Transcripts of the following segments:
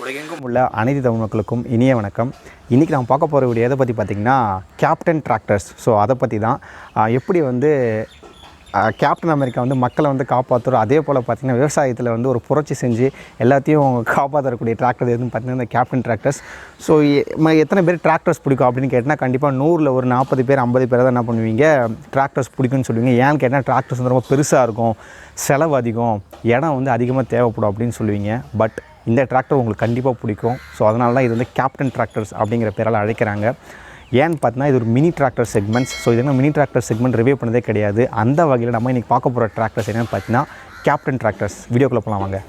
உலகெங்கும் உள்ள அனைத்து தமிழ் மக்களுக்கும் இனிய வணக்கம். இன்றைக்கி நம்ம பார்க்க போகிற வீடியோ எதை பற்றி பார்த்திங்கன்னா கேப்டன் டிராக்டர்ஸ். ஸோ அதை பற்றி தான் எப்படி வந்து கேப்டன் அமெரிக்கா வந்து மக்களை வந்து காப்பாற்றுறோம். அதே போல் பார்த்திங்கன்னா விவசாயத்தில் வந்து ஒரு புரட்சி செஞ்சு எல்லாத்தையும் காப்பாற்றக்கூடிய டிராக்டர் எதுன்னு பார்த்திங்கன்னா இந்த கேப்டன் டிராக்டர்ஸ். ஸோ எத்தனை பேர் டிராக்டர்ஸ் பிடிக்கும் அப்படின்னு கேட்டால் கண்டிப்பாக 100ல் ஒரு 40 பேர் 50 பேர் தான் என்ன பண்ணுவீங்க, டிராக்டர்ஸ் பிடிக்குன்னு சொல்லுவீங்க. ஏன்னு கேட்டால் டிராக்டர்ஸ் வந்து ரொம்ப பெருசாக இருக்கும், செலவு அதிகம், இடம் வந்து அதிகமாக தேவைப்படும் அப்படின்னு சொல்லுவீங்க. பட் இந்த டிராக்டர் உங்களுக்கு கண்டிப்பாக பிடிக்கும். ஸோ அதனால தான் இது வந்து கேப்டன் டிராக்டர்ஸ் அப்படிங்கிற பேரால் அழைக்கிறாங்க. ஏன்னு பார்த்தீங்கன்னா இது ஒரு மினி டிராக்டர் செக்மெண்ட்ஸ். ஸோ இது மினி டிராக்டர் செக்மெண்ட் ரிவ்யூ பண்ணதே கிடையாது. அந்த வகையில் நம்ம இன்றைக்கி பார்க்க போகிற டிராக்டர்ஸ் என்னென்னு பார்த்தீங்கன்னா கேப்டன் டிராக்டர்ஸ். வீடியோக்குள்ளே போகலாம் வாங்க.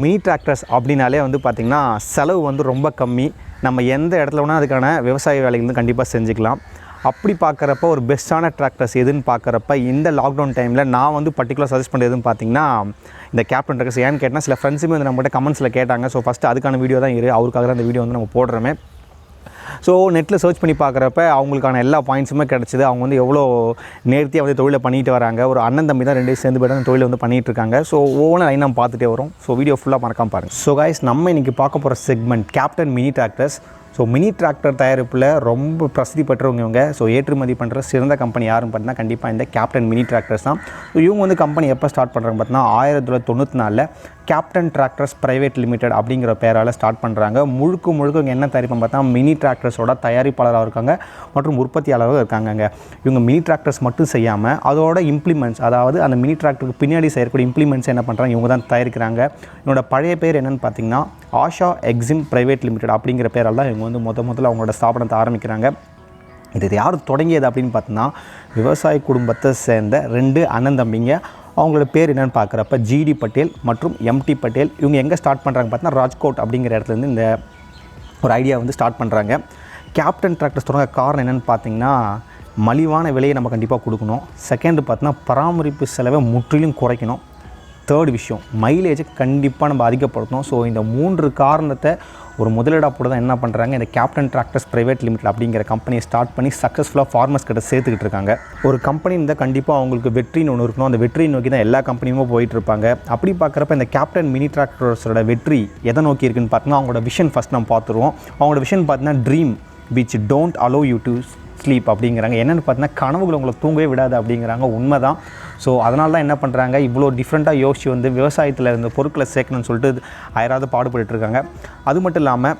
மினி டிராக்டர்ஸ் அப்படின்னாலே வந்து பார்த்திங்கன்னா செலவு வந்து ரொம்ப கம்மி. நம்ம எந்த இடத்துல வேணால் அதுக்கான விவசாய வேலைகள் வந்து கண்டிப்பாக செஞ்சுக்கலாம். அப்படி பார்க்குறப்ப ஒரு பெஸ்ட்டான டிராக்டர்ஸ் எதுன்னு பார்க்குறப்ப இந்த லாக்டவுன் டைமில் நான் வந்து பர்டிகுலர் சஜஸ்ட் பண்ணுறது எதுன்னு பார்த்தீங்கன்னா இந்த கேப்டன் டிராக்டர்ஸ். ஏன்னு கேட்டால் சில ஃப்ரெண்ட்ஸுமே வந்து நம்மகிட்ட கமெண்ட்ஸில் கேட்டாங்க. ஸோ ஃபஸ்ட்டு அதுக்கான வீடியோ தான் அவருக்காக தான் அந்த வீடியோ வந்து நம்ம போடுறோமே. ஸோ நெட்டில் சர்ச் பண்ணி பார்க்குறப்ப அவங்களுக்கான எல்லா பாயிண்ட்ஸுமே கிடச்சிது. அவங்க வந்து எவ்வளோ நேர்த்தியாக வந்து தொழிலை பண்ணிட்டு வராங்க. ஒரு அண்ணன் தம்பி தான் 2 சேர்ந்து போய்ட்டு அந்த தொழிலை வந்து பண்ணிகிட்டு இருக்காங்க. ஸோ ஒவ்வொன்றும் லைன் நம்ம பார்த்துட்டே வரும். ஸோ வீடியோ ஃபுல்லாக மறக்காம பாருங்கள். ஸோ கைஸ், நம்ம இன்றைக்கி பார்க்க போகிற segment captain mini tractors. So mini tractor தயாரிப்பில் ரொம்ப பிரசித்தி பெற்றவங்க இவங்க. ஸோ ஏற்றுமதி பண்ணுற சிறந்த கம்பெனி யாருன்னு பார்த்தீங்கன்னா கண்டிப்பாக இந்த கேப்டன் மினி டிராக்டர்ஸ் தான். ஸோ இவங்க வந்து கம்பெனி எப்போ ஸ்டார்ட் பண்ணுறாங்க பார்த்தீங்கன்னா 1994 கேப்டன் டிராக்டர்ஸ் பிரைவேட் லிமிடெட் அப்படிங்கிற பேரால் ஸ்டார்ட் பண்ணுறாங்க. முழுக்க இவங்க என்ன தயாரிப்பாக பார்த்தா மினி டிராக்டர்ஸோட தயாரிப்பாளராக இருக்காங்க மற்றும் உற்பத்தியாளராக இருக்காங்க. இவங்க மினி டிராக்டர்ஸ் மட்டும் செய்யாமல் அதோட இம்ப்ளிமெண்ட்ஸ், அதாவது அந்த மினி டிராக்டருக்கு பின்னாடி செய்யக்கூடிய இம்ப்ளிமெண்ட்ஸ் என்ன பண்ணுறாங்க, இவங்க தான் தயாரிக்கிறாங்க. இவனோட பழைய பேர் என்னென்னு பார்த்தீங்கன்னா ஆஷா எக்ஸிம் பிரைவேட் லிமிடெட் அப்படிங்கிற பேரால் தான் இவங்க வந்து முதல்ல அவங்களோட ஸ்தாபனத்தை ஆரம்பிக்கிறாங்க. இது யார் தொடங்கியது அப்படின்னு பார்த்தீங்கன்னா விவசாய குடும்பத்தை சேர்ந்த 2 அண்ணன் தம்பிங்க. அவங்களோட பேர் என்னென்னு பார்க்குறப்ப ஜிடி பட்டேல் மற்றும் எம்டி பட்டேல். இவங்க எங்கே ஸ்டார்ட் பண்ணுறாங்க பார்த்தீங்கன்னா ராஜ்கோட் அப்படிங்கிற இடத்துலேருந்து இந்த ஒரு ஐடியா வந்து ஸ்டார்ட் பண்ணுறாங்க. கேப்டன் டிராக்டர்ஸ் தொடங்க காரணம் என்னென்னு பார்த்தீங்கன்னா மலிவான விலையை நம்ம கண்டிப்பாக கொடுக்கணும். செகண்ட் பார்த்தீங்கன்னா பராமரிப்பு செலவை முற்றிலும் குறைக்கணும். தேர்ட் விஷயம் மைலேஜை கண்டிப்பாக நம்ம அதிகப்படுத்தணும். ஸோ இந்த 3 காரணத்தை ஒரு முதலீடாக போட்டு தான் என்ன பண்ணுறாங்க, இந்த கேப்டன் டிராக்டர்ஸ் பிரைவேட் லிமிடெட் அப்படிங்கிற கம்பெனியை ஸ்டார்ட் பண்ணி சக்ஸஸ்ஃபுல்லாக ஃபார்மர்ஸ் கிட்ட சேர்த்துக்கிட்டு இருக்காங்க. ஒரு கம்பெனி இருந்தால் கண்டிப்பாக அவங்களுக்கு வெற்றின்னு ஒன்று இருக்கணும். அந்த வெற்றியை நோக்கி தான் எல்லா கம்பெனியுமே போயிட்டு இருப்பாங்க. அப்படி பார்க்குறப்ப இந்த கேப்டன் மினி டிராக்டர்ஸோட வெற்றி எதை நோக்கி இருக்குன்னு பார்த்தீங்கன்னா அவங்களோட விஷன் ஃபஸ்ட் நம்ம பார்த்துருவோம். அவங்களோட விஷன் பார்த்தீங்கன்னா dream which don't allow you to sleep அப்படிங்கிறாங்க. என்னென்னு பார்த்தீங்கன்னா கனவுகளை உங்களை தூங்கவே விடாது அப்படிங்கிறாங்க. உண்மை தான். ஸோ அதனால தான் என்ன பண்ணுறாங்க, இவ்வளோ டிஃப்ரெண்ட்டாக யோசிச்சு வந்து விவசாயத்தில் இருந்த பொருட்களை சேர்க்கணும்னு சொல்லிட்டு ஆயிராவது பாடுபட்டுருக்காங்க. அது மட்டும் இல்லாமல்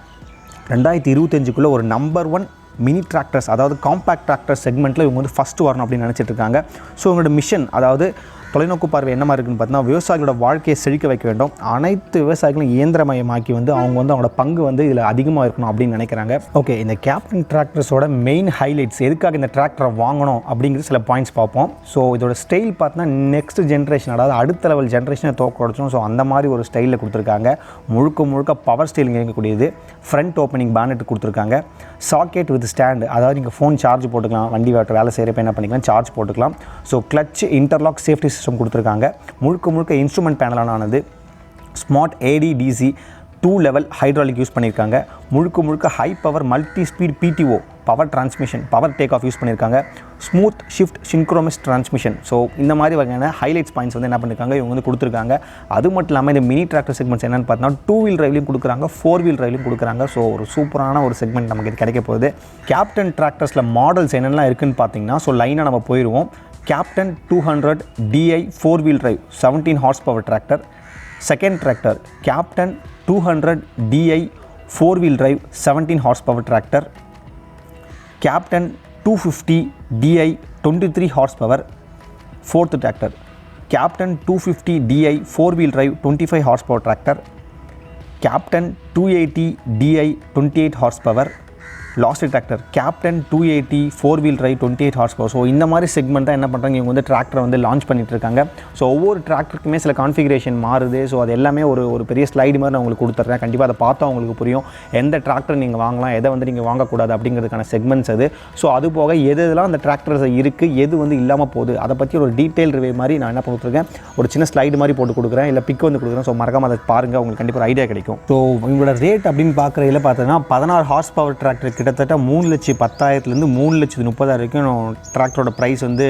2025 ஒரு நம்பர் 1 மினி டிராக்டர்ஸ், அதாவது காம்பேக்ட் டிராக்டர் செக்மெண்ட்டில் இவங்க வந்து ஃபஸ்ட்டு வரணும் அப்படின்னு நினச்சிட்டு இருக்காங்க. ஸோ இவங்களோட மிஷன், அதாவது தொலைநோக்கு பார்வை என்ன மாதிரி இருக்குன்னு பார்த்தீங்கன்னா விவசாயிகளோட வாழ்க்கையை செழிக்க வைக்க வேண்டும். அனைத்து விவசாயிகளும் இயந்திரமயமாக்கி வந்து அவங்க வந்து அவங்களோட பங்கு வந்து இதில் அதிகமாக இருக்கணும் அப்படின்னு நினைக்கிறாங்க. ஓகே, இந்த கேப்டன் டிராக்டர்ஸோட மெயின் ஹைலைட்ஸ், எதுக்காக இந்த டிராக்டரை வாங்கணும் அப்படிங்கிறது சில பாயிண்ட்ஸ் பார்ப்போம். ஸோ இதோட ஸ்டைல் பார்த்தீங்கன்னா நெக்ஸ்ட் ஜென்ரேஷன், அதாவது அடுத்த லெவல் ஜென்ரேஷனை தோக்கடிச்சோம். ஸோ அந்த மாதிரி ஒரு ஸ்டைலில் கொடுத்துருக்காங்க. முழுக்க பவர் ஸ்டைலிங் இருக்கக்கூடியது. ஃப்ரண்ட் ஓப்பனிங் பேனட் கொடுத்துருக்காங்க. சாக்கெட் வித் ஸ்டாண்டு, அதாவது நீங்கள் ஃபோன் சார்ஜ் போட்டுக்கலாம், வண்டி வேலை செய்கிறப்ப என்ன பண்ணிக்கலாம், சார்ஜ் போட்டுக்கலாம். So clutch interlock safety system கொடுத்துருக்காங்க. முழுக்க இன்ஸ்ட்ருமெண்ட் பேனலானது smart ADDC 2 level hydraulic use பண்ணியிருக்காங்க. முழுக்க high power multi speed PTO power transmission, power take off use பண்ணியிருக்காங்க. Smooth shift synchromesh transmission. So இந்த மாதிரி வகையான ஹைலைட்ஸ் பாயிண்ட்ஸ் வந்து என்ன பண்ணியிருக்காங்க, இவங்க வந்து கொடுத்துருக்காங்க. அது மட்டும் இல்லாமல் இந்த மினி டிராக்டர் செக்மெண்ட்ஸ் என்னென்னு பார்த்தீங்கன்னா 2 வீல் டிரைவ்லையும் கொடுக்குறாங்க, 4 வீல் டிரைவ்லையும் கொடுக்குறாங்க. ஸோ ஒரு சூப்பரான ஒரு செக்மெண்ட் நமக்கு இது கிடைக்க போகுது. கேப்டன் டிராக்டர்ஸில் மாடல்ஸ் என்னெல்லாம் இருக்குதுன்னு பார்த்தீங்கன்னா ஸோ லைனாக நம்ம போயிடுவோம். Captain 200 DI 4 wheel drive 17 horse power tractor. Second tractor captain 200 DI 4 wheel drive 17 horse power tractor. Captain 250 DI 23 horse power. Fourth tractor captain 250 DI 4 wheel drive 25 horse power tractor. Captain 280 DI 28 horse power. Last tractor captain 280 4 wheel drive 28 horse power. So இந்த மாதிரி segment தான் என்ன பண்ணுறாங்க, இவங்க வந்து டிராக்டரை வந்து launch பண்ணிட்டு இருக்காங்க. ஸோ ஒவ்வொரு டிராக்டருக்குமே சில கான்ஃபிகரேஷன் மாறுது. ஸோ அது எல்லாமே ஒரு பெரிய ஸ்லைடு மாதிரி நான் உங்களுக்கு கொடுத்துட்றேன். கண்டிப்பாக அதை பார்த்தா உங்களுக்கு புரியும் எந்த டிராக்டர் நீங்கள் வாங்கலாம், எதை வந்து நீங்கள் வாங்கக்கூடாது அப்படிங்கிறதுக்கான செக்மெண்ட்ஸ் அது. ஸோ அது போக எதெல்லாம் அந்த டிராக்டர்ஸ் இருக்குது, எது வந்து இல்லாமல் போகுது, அதை பற்றி ஒரு டீட்டெயில் ரிவ்யூ மாதிரி நான் என்ன கொடுத்துருக்கேன், ஒரு சின்ன ஸ்லைடு மாதிரி போட்டு கொடுக்குறேன், இல்லை பிக் வந்து கொடுக்குறேன். ஸோ மறக்காம அதை பாருங்கள், உங்களுக்கு கண்டிப்பாக ஒரு ஐடியா கிடைக்கும். ஸோ இவங்களோட ரேட் அப்படின்னு பார்க்குறதுல பார்த்தீங்கன்னா 16 ஹார்ஸ் பவர் டிராக்டருக்கு கிட்டத்தட்ட 3,10,000லேருந்து 3,30,000 வரைக்கும் டிராக்டரோட ப்ரைஸ் வந்து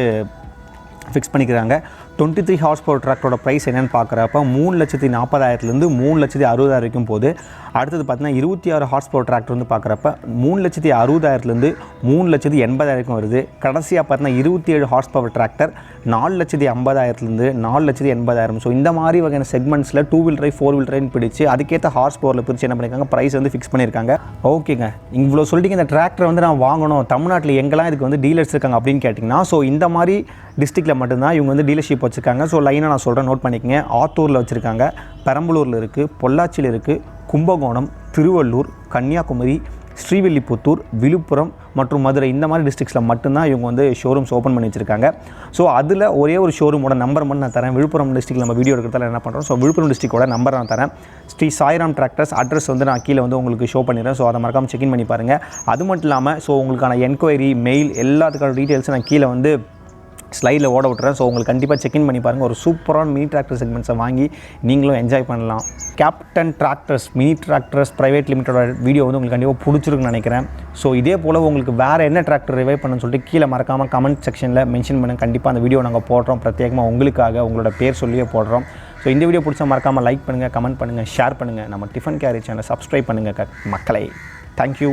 ஃபிக்ஸ் பண்ணிக்கிறாங்க. 23 ஹார்ஸ் பவர் டிராக்டரோட ப்ரைஸ் என்னென்னு பார்க்குறப்ப 3,40,000லேருந்து 3,60,000 வரைக்கும் போகுது. அடுத்தது பார்த்தீங்கன்னா 26 ஹார்ஸ் பவர் டிராக்டர் வந்து பார்க்குறப்ப 3,60,000லேருந்து 3,80,000 வரைக்கும் வருது. கடைசியாக பார்த்தீங்கன்னா 27 ஹார்ஸ் பவர் டிராக்டர் 4,50,000லேருந்து 4,80,000. ஸோ இந்த மாதிரி வகையான செக்மெண்ட்ஸில் 2 வீல் டிரைவ் 4 வீல் டிரைவ்னு பிடிச்சி அதுக்கேற்ற ஹார்ஸ் பவரில் பிரித்து என்ன பண்ணியிருக்காங்க, ப்ரைஸ் வந்து ஃபிக்ஸ் பண்ணியிருக்காங்க. ஓகேங்க, இவ்வளோ சொல்லிட்டு இந்த டிராக்டர் வந்து நான் வாங்கணும், தமிழ்நாட்டில் எங்கெல்லாம் இதுக்கு வந்து டீலர்ஸ் இருக்காங்க அப்படின்னு கேட்டிங்கன்னா, ஸோ இந்த மாதிரி டிஸ்ட்ரிக்டில் மட்டும்தான் இவங்க வந்து டீலர்ஷிப் வச்சுருக்காங்க. ஸோ லைனாக நான் சொல்கிறேன், நோட் பண்ணிக்கங்க. ஆத்தூரில் வச்சுருக்காங்க, பெரம்பலூரில் இருக்குது, பொள்ளாச்சியில் இருக்குது, கும்பகோணம், திருவள்ளூர், கன்னியாகுமரி, ஸ்ரீவில்லிபுத்தூர், விழுப்புரம் மற்றும் மதுரை இந்த மாதிரி டிஸ்ட்ரிக்ஸில் மட்டும்தான் இவங்க வந்து ஷோரூம்ஸ் ஓப்பன் பண்ணி வச்சுருக்காங்க. ஸோ அதில் ஒரே ஒரு ஷோரூமோட நம்பர் மட்டும் நான் தரேன். விழுப்புரம் டிஸ்ட்ரிக்ட் நம்ம வீடியோ எடுக்கிறதால என்ன பண்ணுறோம், ஸோ விழுப்புரம் டிஸ்ட்ரிக்டோட நம்பர் நான் தரேன். ஸ்ரீ சாய்ராம் டிராக்டர்ஸ் அட்ரஸ் வந்து நான் கீழே வந்து உங்களுக்கு ஷோ பண்ணிடுறேன். ஸோ அதை மறக்காமல் செக்இன் பண்ணி பாருங்கள். அது மட்டும் இல்லாமல் ஸோ உங்களுக்கான என்கொயரி மெயில் எல்லாத்துக்கான டீட்டெயில்ஸும் நான் கீழே வந்து ஸ்லைடில் ஓட விட்டுறேன். ஸோ உங்களுக்கு கண்டிப்பாக செக்இன் பண்ணி பாருங்கள். ஒரு சூப்பரான மினி டிராக்டர் செக்மெண்ட்ஸை வாங்கி நீங்களும் என்ஜாய் பண்ணலாம். Captain tractors mini tractors private லிமிட்டோட வீடியோ வந்து உங்களுக்கு கண்டிப்பாக பிடிச்சிருக்குன்னு நினைக்கிறேன். ஸோ இதே போல் உங்களுக்கு வேறு என்ன டிராக்டர் ரிவைவ் பண்ணணும்னு சொல்லிட்டு கீழே மறக்காமல் கமெண்ட் செக்ஷனில் மென்ஷன் பண்ணுங்கள். கண்டிப்பாக அந்த வீடியோ நாங்கள் போடுறோம், பிரத்யேகமாக உங்களுக்காக உங்களோட பேர் சொல்லியே போடுறோம். ஸோ இந்த வீடியோ பிடிச்சா மறக்காமல் லைக் பண்ணுங்கள், கமெண்ட் பண்ணுங்கள், ஷேர் பண்ணுங்கள். நம்ம டிஃபன் கேரி சேனலை சப்ஸ்கிரைப் பண்ணுங்கள் மக்களை. தேங்க்யூ.